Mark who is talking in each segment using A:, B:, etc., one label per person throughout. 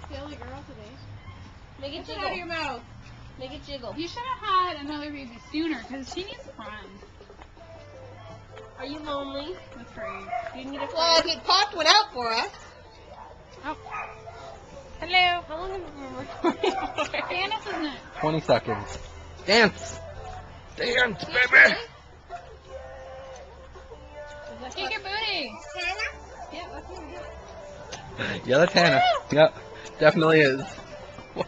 A: silly girl today.
B: Make it
A: Get
B: jiggle.
A: it out of your mouth.
B: Make it jiggle.
C: You should have had another baby sooner, because she needs friends.
B: Are you lonely?
C: That's right.
B: Do you need a
A: Well,
B: friend?
A: he popped one out for us.
C: Oh. Hello.
B: How long have we been recording for?
C: Janice, isn't it?
D: 20 seconds. Dance! Dance, baby!
C: Shake your booty.
A: Yeah, that's what we do.
D: Yeah, that's Hannah. Yep, definitely is. What?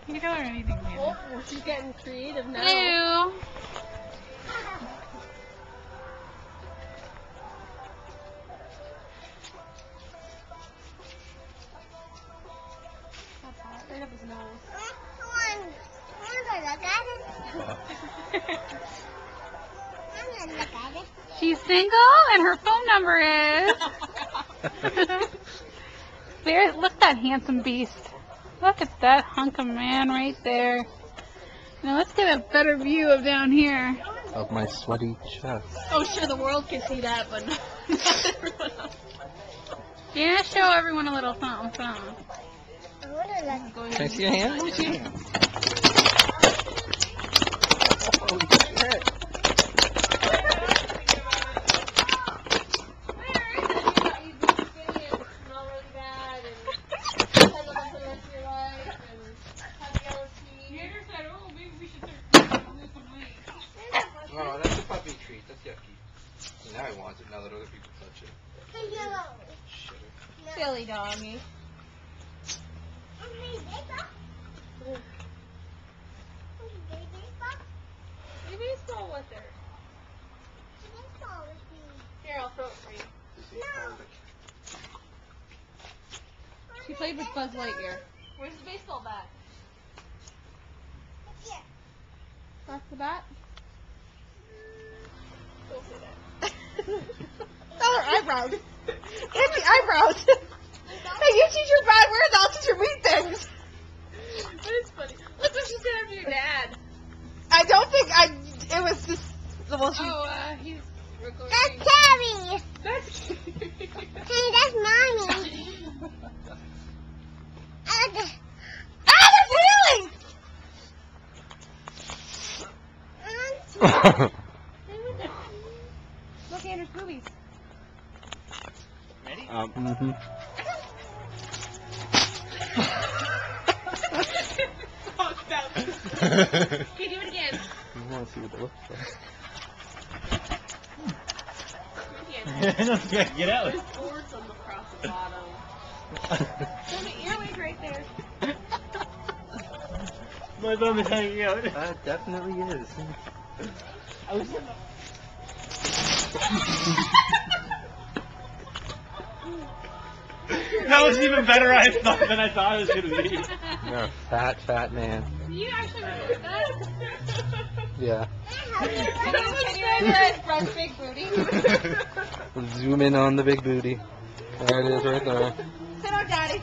C: You can tell her anything, baby.
B: Oh, she's getting creative now.
C: Hello.
B: Right up his nose.
C: She's single, and her phone number is... There, look at that handsome beast. Look at that hunk of man right there. Now let's get a better view of down here.
D: Of my sweaty chest.
B: Oh, sure, the world can see that, but not everyone else.
C: Yeah, show everyone a little something, something.
D: Can I see a hand? Let me see a hand. Holy shit. Oh, that's a puppy treat. That's yucky. Now I want it now that other people touch it. Shitter.
B: Silly doggy. Maybe baseball with her. Here, I'll throw it for you.
A: She played with Buzz Lightyear.
B: Where's the baseball bat?
A: That's the bat.
B: Don't say that.
A: Oh, her eyebrows. Empty eyebrows. Hey, you teach your bad words, I'll teach your mean things.
B: But it's funny. Look what she said after your dad.
A: I don't think it was just, well, she...
B: Oh, he's recording.
E: That's Carrie.
B: That's
E: Hey, that's Mommy.
A: Ah, there's healing! Look, Andrew's boobies.
D: Mm-hmm.
B: Okay, do it again.
D: I want to see what it looks like.
B: Do it again.
F: Get out.
B: There's boards on across the bottom. There's an earwig right there.
F: My thumb is hanging out.
D: That definitely is.
F: That was even better than I thought it was going to be.
D: You're a fat man.
C: You actually remember that?
D: Yeah.
A: Can you enter Fred's big booty?
D: Zoom in on the big booty. There it is right there.
A: Sit on Daddy.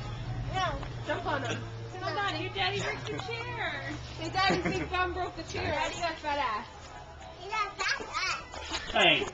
B: Jump on him.
A: Sit on Daddy.
C: Your daddy broke the chair.
A: Hey, Daddy's big bum broke the chair.
B: Daddy got fat ass.
E: You got that.
F: Hey.